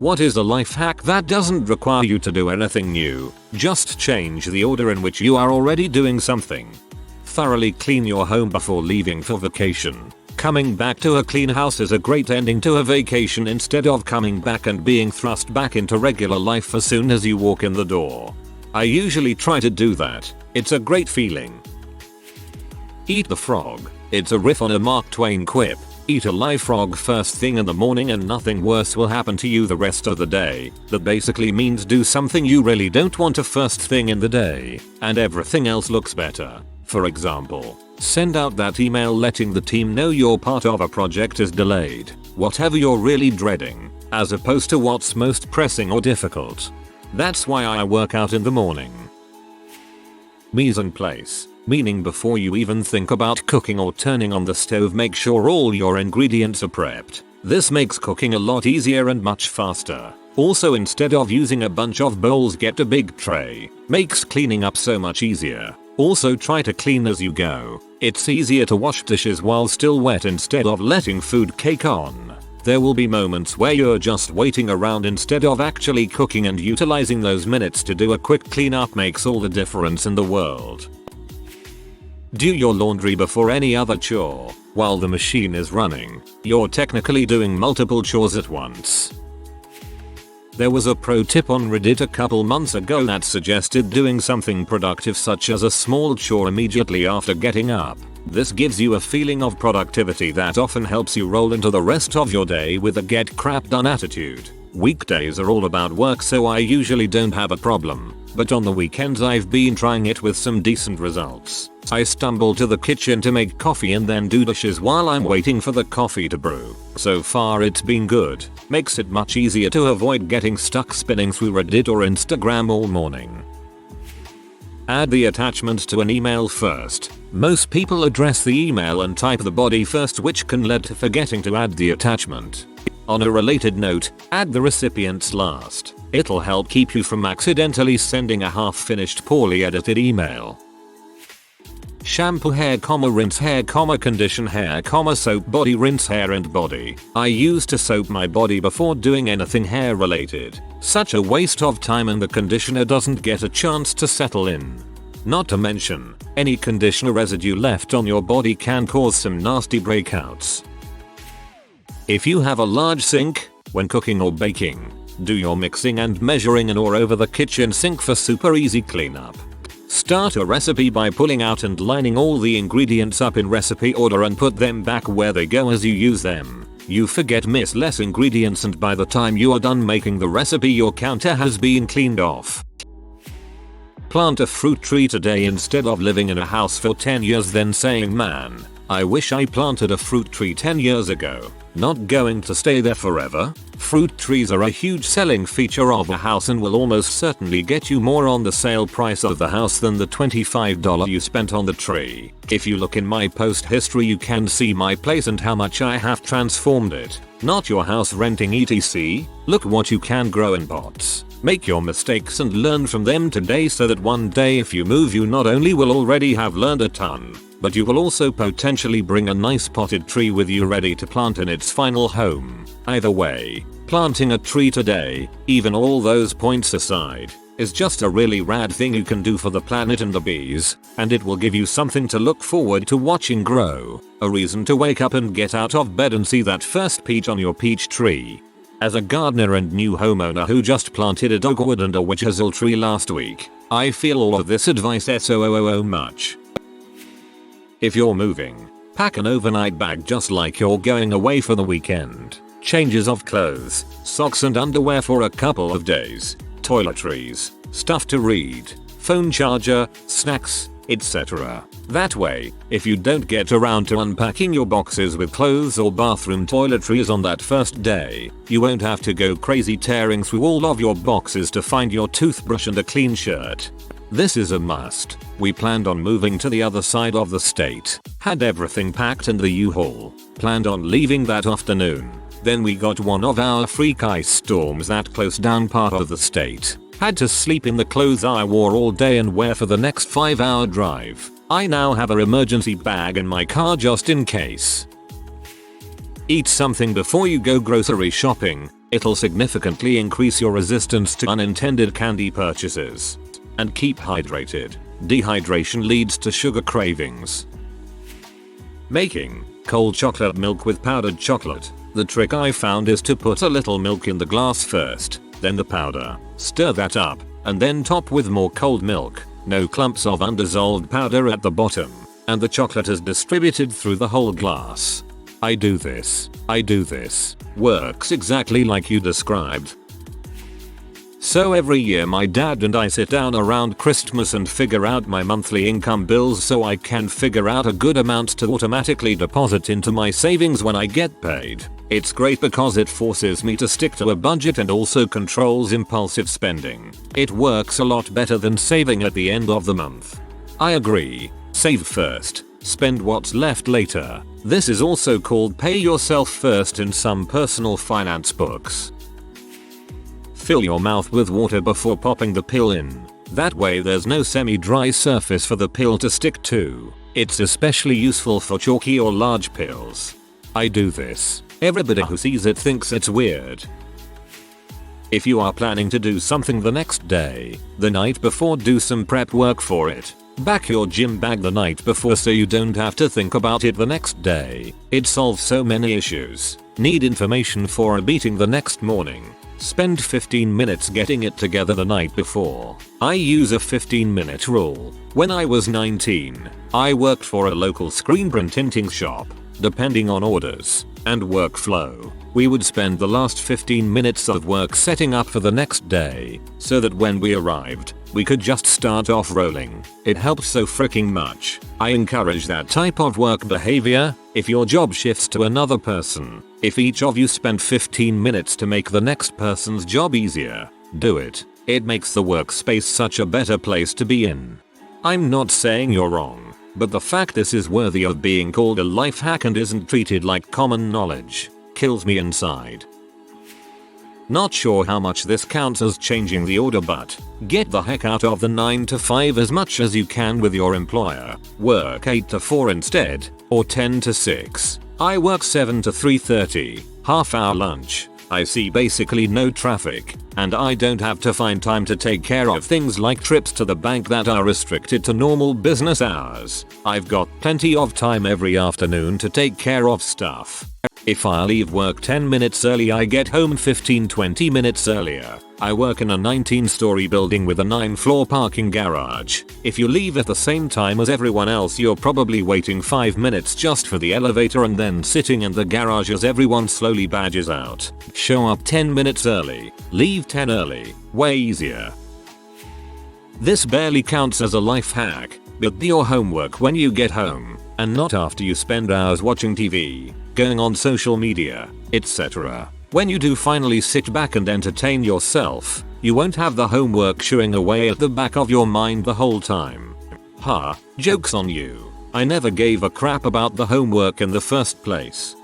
What is a life hack that doesn't require you to do anything new? Just change the order in which you are already doing something. Thoroughly clean your home before leaving for vacation. Coming back to a clean house is a great ending to a vacation instead of coming back and being thrust back into regular life as soon as you walk in the door. I usually try to do that. It's a great feeling. Eat the frog. It's a riff on a Mark Twain quip. Eat a live frog first thing in the morning and nothing worse will happen to you the rest of the day. That basically means do something you really don't want to first thing in the day, and everything else looks better. For example, send out that email letting the team know your part of a project is delayed, whatever you're really dreading, as opposed to what's most pressing or difficult. That's why I work out in the morning. Mise en place. Meaning before you even think about cooking or turning on the stove, make sure all your ingredients are prepped. This makes cooking a lot easier and much faster. Also, instead of using a bunch of bowls, get a big tray. Makes cleaning up so much easier. Also, try to clean as you go. It's easier to wash dishes while still wet instead of letting food cake on. There will be moments where you're just waiting around instead of actually cooking, and utilizing those minutes to do a quick cleanup makes all the difference in the world. Do your laundry before any other chore. While the machine is running, you're technically doing multiple chores at once. There was a pro tip on Reddit a couple months ago that suggested doing something productive such as a small chore immediately after getting up. This gives you a feeling of productivity that often helps you roll into the rest of your day with a get crap done attitude. Weekdays are all about work, so I usually don't have a problem. But on the weekends I've been trying it with some decent results. I stumble to the kitchen to make coffee and then do dishes while I'm waiting for the coffee to brew. So far it's been good. Makes it much easier to avoid getting stuck spinning through Reddit or Instagram all morning. Add the attachment to an email first. Most people address the email and type the body first, which can lead to forgetting to add the attachment. On a related note, add the recipients last. It'll help keep you from accidentally sending a half-finished, poorly edited email. Shampoo hair, rinse hair, condition hair, soap body, rinse hair and body. I used to soap my body before doing anything hair related. Such a waste of time, and the conditioner doesn't get a chance to settle in. Not to mention, any conditioner residue left on your body can cause some nasty breakouts. If you have a large sink, when cooking or baking, do your mixing and measuring in or over the kitchen sink for super easy cleanup. Start a recipe by pulling out and lining all the ingredients up in recipe order and put them back where they go as you use them. You miss less ingredients, and by the time you are done making the recipe, your counter has been cleaned off. Plant a fruit tree today instead of living in a house for 10 years then saying, "Man, I wish I planted a fruit tree 10 years ago." Not going to stay there forever. Fruit trees are a huge selling feature of a house and will almost certainly get you more on the sale price of the house than the $25 you spent on the tree. If you look in my post history, you can see my place and how much I have transformed it. Not your house renting etc. Look what you can grow in pots. Make your mistakes and learn from them today, so that one day if you move, you not only will already have learned a ton, but you will also potentially bring a nice potted tree with you ready to plant in its final home. Either way, planting a tree today, even all those points aside, is just a really rad thing you can do for the planet and the bees, and it will give you something to look forward to watching grow, a reason to wake up and get out of bed and see that first peach on your peach tree. As a gardener and new homeowner who just planted a dogwood and a witch hazel tree last week, I feel all of this advice so much. If you're moving, pack an overnight bag just like you're going away for the weekend. Changes of clothes, socks and underwear for a couple of days, toiletries, stuff to read, phone charger, snacks, etc. That way, if you don't get around to unpacking your boxes with clothes or bathroom toiletries on that first day, you won't have to go crazy tearing through all of your boxes to find your toothbrush and a clean shirt. This is a must. We planned on moving to the other side of the state, had everything packed in the U-Haul, planned on leaving that afternoon. Then we got one of our freak ice storms that closed down part of the state. Had to sleep in the clothes I wore all day and wear for the next 5-hour drive. I now have an emergency bag in my car just in case. Eat something before you go grocery shopping. It'll significantly increase your resistance to unintended candy purchases. And keep hydrated. Dehydration leads to sugar cravings. Making cold chocolate milk with powdered chocolate. The trick I found is to put a little milk in the glass first, then the powder. Stir that up, and then top with more cold milk. No clumps of undissolved powder at the bottom. And the chocolate is distributed through the whole glass. I do this. Works exactly like you described. So every year my dad and I sit down around Christmas and figure out my monthly income bills so I can figure out a good amount to automatically deposit into my savings when I get paid. It's great because it forces me to stick to a budget and also controls impulsive spending. It works a lot better than saving at the end of the month. I agree. Save first. Spend what's left later. This is also called pay yourself first in some personal finance books. Fill your mouth with water before popping the pill in. That way there's no semi-dry surface for the pill to stick to. It's especially useful for chalky or large pills. I do this. Everybody who sees it thinks it's weird. If you are planning to do something the next day, the night before do some prep work for it. Pack your gym bag the night before so you don't have to think about it the next day. It solves so many issues. Need information for a meeting the next morning? Spend 15 minutes getting it together the night before. I use a 15-minute rule. When I was 19, I worked for a local screen print tinting shop. Depending on orders and workflow, we would spend the last 15 minutes of work setting up for the next day, so that when we arrived, we could just start off rolling. It helps so freaking much. I encourage that type of work behavior. If your job shifts to another person, if each of you spend 15 minutes to make the next person's job easier, do it. It makes the workspace such a better place to be in. I'm not saying you're wrong, but the fact this is worthy of being called a life hack and isn't treated like common knowledge kills me inside. Not sure how much this counts as changing the order, but get the heck out of the 9 to 5 as much as you can with your employer. Work 8 to 4 instead, or 10 to 6. I work 7 to 3:30, half-hour lunch. I see basically no traffic, and I don't have to find time to take care of things like trips to the bank that are restricted to normal business hours. I've got plenty of time every afternoon to take care of stuff. If I leave work 10 minutes early, I get home 15-20 minutes earlier. I work in a 19-story building with a 9-floor parking garage. If you leave at the same time as everyone else, you're probably waiting 5 minutes just for the elevator and then sitting in the garage as everyone slowly badges out. Show up 10 minutes early, leave 10 early, way easier. This barely counts as a life hack, but do your homework when you get home, and not after you spend hours watching TV, going on social media, etc. When you do finally sit back and entertain yourself, you won't have the homework chewing away at the back of your mind the whole time. Ha, joke's on you. I never gave a crap about the homework in the first place.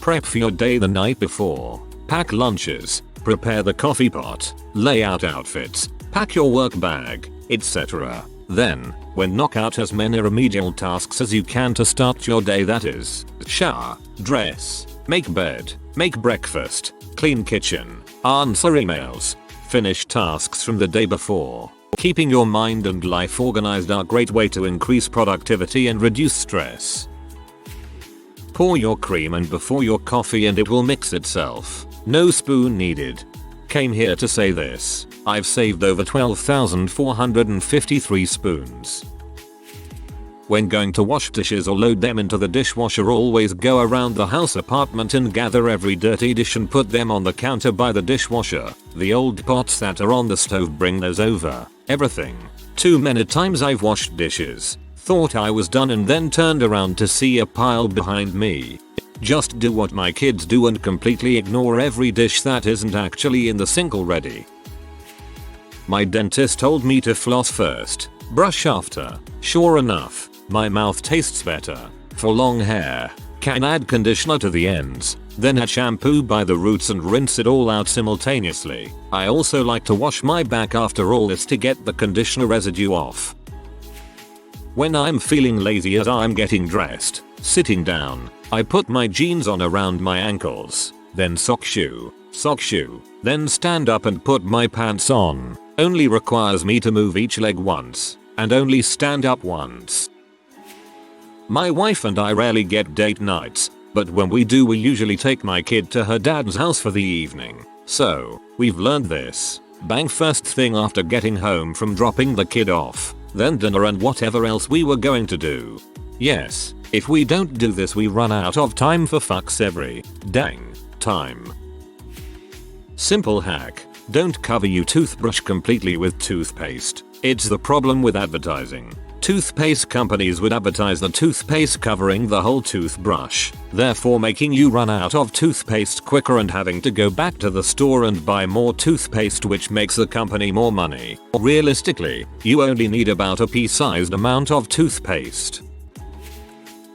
Prep for your day the night before. Pack lunches, prepare the coffee pot, lay out outfits, pack your work bag, etc. Then, when knock out as many remedial tasks as you can to start your day, that is, shower, dress, make bed, make breakfast, clean kitchen, answer emails, finish tasks from the day before. Keeping your mind and life organized are a great way to increase productivity and reduce stress. Pour your cream in before your coffee and it will mix itself. No spoon needed. Came here to say this. I've saved over 12,453 spoons. When going to wash dishes or load them into the dishwasher, always go around the house apartment and gather every dirty dish and put them on the counter by the dishwasher. The old pots that are on the stove, bring those over. Everything. Too many times I've washed dishes, thought I was done, and then turned around to see a pile behind me. Just do what my kids do and completely ignore every dish that isn't actually in the sink already. My dentist told me to floss first, brush after. Sure enough, my mouth tastes better. For long hair, can add conditioner to the ends, then add shampoo by the roots and rinse it all out simultaneously. I also like to wash my back after all this to get the conditioner residue off. When I'm feeling lazy as I'm getting dressed, sitting down, I put my jeans on around my ankles. then sock shoe, then stand up and put my pants on. Only requires me to move each leg once, and only stand up once. My wife and I rarely get date nights, but when we do we usually take my kid to her dad's house for the evening. So, we've learned this. Bang first thing after getting home from dropping the kid off, then dinner and whatever else we were going to do. Yes, if we don't do this we run out of time for fucks every dang time. Simple hack. Don't cover your toothbrush completely with toothpaste. It's the problem with advertising. Toothpaste companies would advertise the toothpaste covering the whole toothbrush, therefore making you run out of toothpaste quicker and having to go back to the store and buy more toothpaste, which makes the company more money. Realistically, you only need about a pea-sized amount of toothpaste.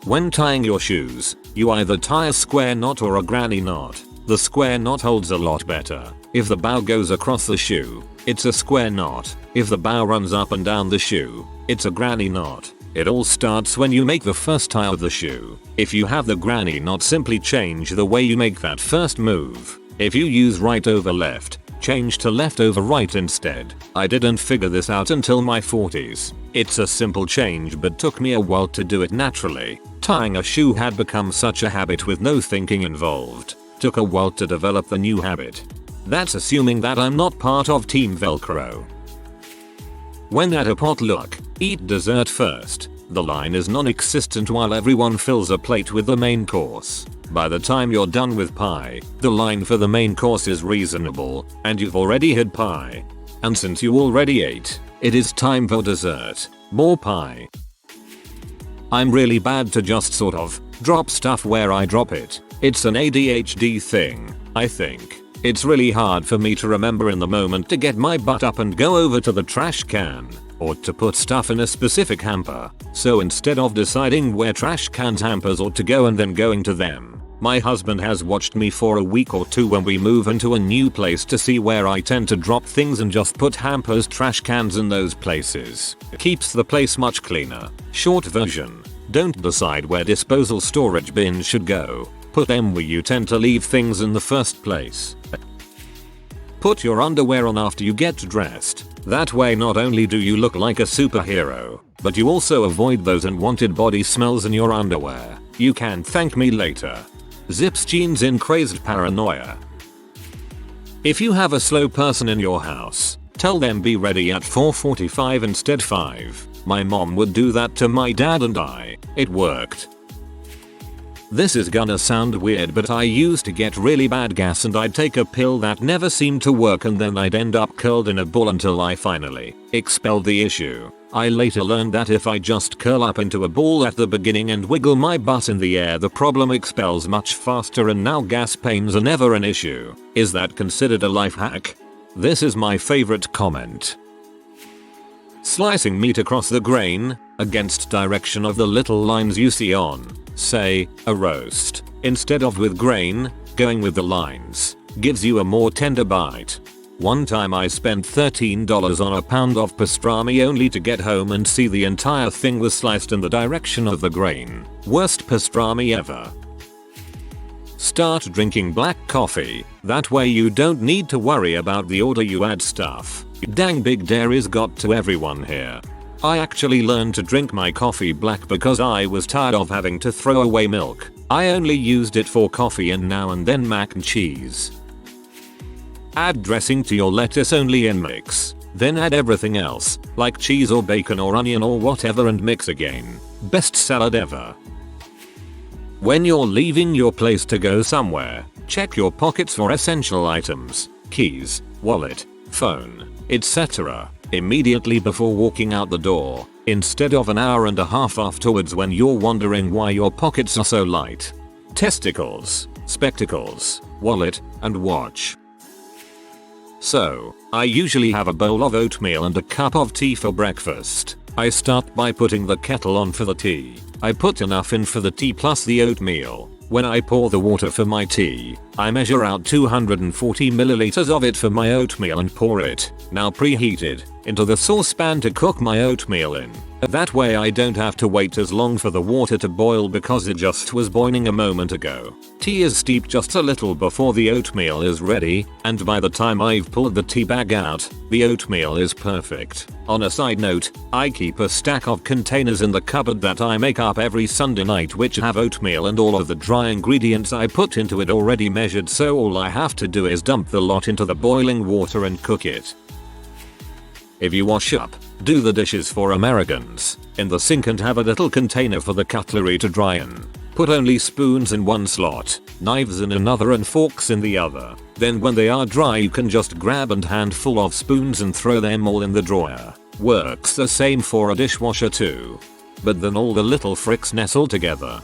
When tying your shoes, you either tie a square knot or a granny knot. The square knot holds a lot better. If the bow goes across the shoe, it's a square knot. If the bow runs up and down the shoe, it's a granny knot. It all starts when you make the first tie of the shoe. If you have the granny knot, simply change the way you make that first move. If you use right over left, change to left over right instead. I didn't figure this out until my 40s. It's a simple change but took me a while to do it naturally. Tying a shoe had become such a habit with no thinking involved. Took a while to develop the new habit. That's assuming that I'm not part of Team Velcro. When at a potluck, eat dessert first. The line is non-existent while everyone fills a plate with the main course. By the time you're done with pie, the line for the main course is reasonable, and you've already had pie. And since you already ate, it is time for dessert. More pie. I'm really bad to just sort of drop stuff where I drop it. It's an ADHD thing, I think. It's really hard for me to remember in the moment to get my butt up and go over to the trash can, or to put stuff in a specific hamper. So instead of deciding where trash cans hampers ought to go and then going to them, my husband has watched me for a week or two when we move into a new place to see where I tend to drop things and just put hampers, trash cans in those places. Keeps the place much cleaner. Short version. Don't decide where disposal storage bins should go. Put them where you tend to leave things in the first place. Put your underwear on after you get dressed. That way not only do you look like a superhero, but you also avoid those unwanted body smells in your underwear. You can thank me later. Zips jeans in crazed paranoia. If you have a slow person in your house, tell them be ready at 4:45 instead 5. My mom would do that to my dad and I. It worked. This is gonna sound weird, but I used to get really bad gas and I'd take a pill that never seemed to work and then I'd end up curled in a ball until I finally expelled the issue. I later learned that if I just curl up into a ball at the beginning and wiggle my butt in the air, the problem expels much faster and now gas pains are never an issue. Is that considered a life hack? This is my favorite comment. Slicing meat across the grain, against direction of the little lines you see on, say, a roast, instead of with grain, going with the lines, gives you a more tender bite. One time I spent $13 on a pound of pastrami only to get home and see the entire thing was sliced in the direction of the grain. Worst pastrami ever. Start drinking black coffee, that way you don't need to worry about the order you add stuff. Dang, big dairy's got to everyone here. I actually learned to drink my coffee black because I was tired of having to throw away milk. I only used it for coffee and now and then mac and cheese. Add dressing to your lettuce only in mix. Then add everything else, like cheese or bacon or onion or whatever, and mix again. Best salad ever. When you're leaving your place to go somewhere, check your pockets for essential items, keys, wallet, phone, etc. immediately before walking out the door, instead of an hour and a half afterwards when you're wondering why your pockets are so light. Testicles, spectacles, wallet, and watch. So, I usually have a bowl of oatmeal and a cup of tea for breakfast. I start by putting the kettle on for the tea. I put enough in for the tea plus the oatmeal. When I pour the water for my tea, I measure out 240 milliliters of it for my oatmeal and pour it, now preheated, into the saucepan to cook my oatmeal in. That way I don't have to wait as long for the water to boil because it just was boiling a moment ago. Tea is steeped just a little before the oatmeal is ready, and by the time I've pulled the tea bag out, the oatmeal is perfect. On a side note, I keep a stack of containers in the cupboard that I make up every Sunday night which have oatmeal and all of the dry ingredients I put into it already measured, so all I have to do is dump the lot into the boiling water and cook it. If you wash up, do the dishes for Americans in the sink and have a little container for the cutlery to dry in. Put only spoons in one slot, knives in another and forks in the other. Then when they are dry you can just grab a handful of spoons and throw them all in the drawer. Works the same for a dishwasher too. But then all the little fricks nestle together.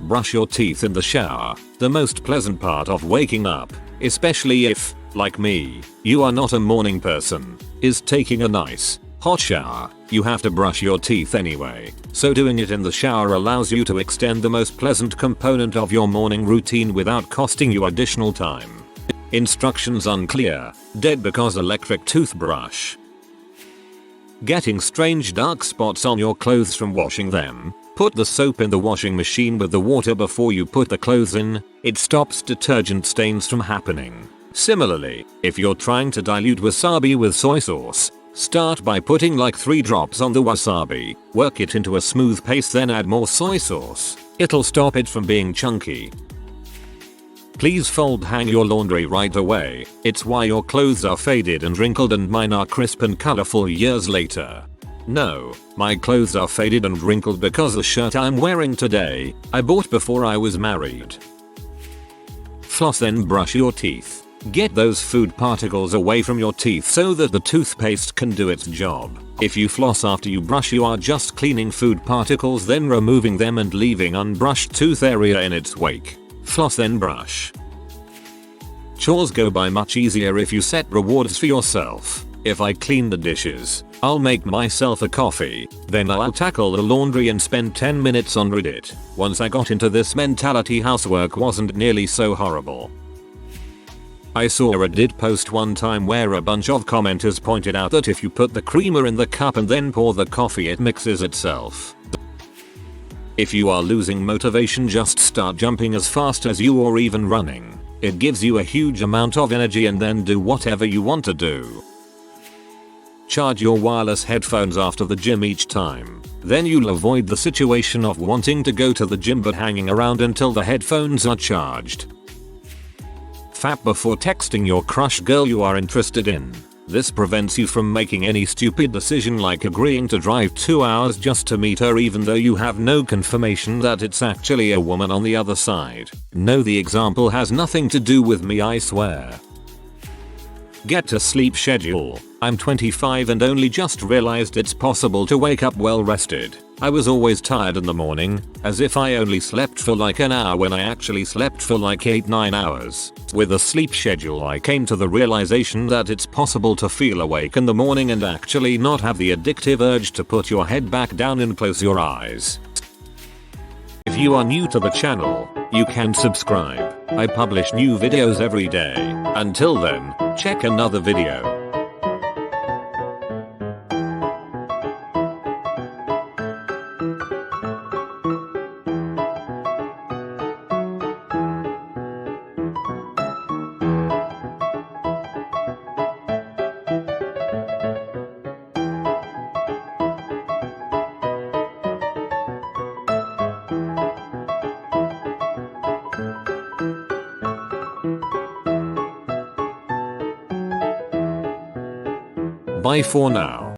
Brush your teeth in the shower, the most pleasant part of waking up, especially if, like me, you are not a morning person, is taking a nice, hot shower. You have to brush your teeth anyway, so doing it in the shower allows you to extend the most pleasant component of your morning routine without costing you additional time. Instructions unclear, dead because electric toothbrush. Getting strange dark spots on your clothes from washing them? Put the soap in the washing machine with the water before you put the clothes in. It stops detergent stains from happening. Similarly, if you're trying to dilute wasabi with soy sauce, start by putting like 3 drops on the wasabi, work it into a smooth paste, then add more soy sauce. It'll stop it from being chunky. Please hang your laundry right away. It's why your clothes are faded and wrinkled and mine are crisp and colorful years later. No, my clothes are faded and wrinkled because the shirt I'm wearing today, I bought before I was married. Floss then brush your teeth. Get those food particles away from your teeth so that the toothpaste can do its job. If you floss after you brush you are just cleaning food particles, then removing them and leaving unbrushed tooth area in its wake. Floss then brush. Chores go by much easier if you set rewards for yourself. If I clean the dishes, I'll make myself a coffee, then I'll tackle the laundry and spend 10 minutes on Reddit. Once I got into this mentality, housework wasn't nearly so horrible. I saw a Reddit post one time where a bunch of commenters pointed out that if you put the creamer in the cup and then pour the coffee it mixes itself. If you are losing motivation, just start jumping as fast as you or even running. It gives you a huge amount of energy and then do whatever you want to do. Charge your wireless headphones after the gym each time. Then you'll avoid the situation of wanting to go to the gym but hanging around until the headphones are charged. Fap before texting your crush girl you are interested in. This prevents you from making any stupid decision like agreeing to drive 2 hours just to meet her even though you have no confirmation that it's actually a woman on the other side. No, the example has nothing to do with me, I swear. Get a sleep schedule. I'm 25 and only just realized it's possible to wake up well rested. I was always tired in the morning, as if I only slept for like an hour when I actually slept for like 8-9 hours. With a sleep schedule I came to the realization that it's possible to feel awake in the morning and actually not have the addictive urge to put your head back down and close your eyes. If you are new to the channel, you can subscribe. I publish new videos every day. Until then, check another video. Bye for now.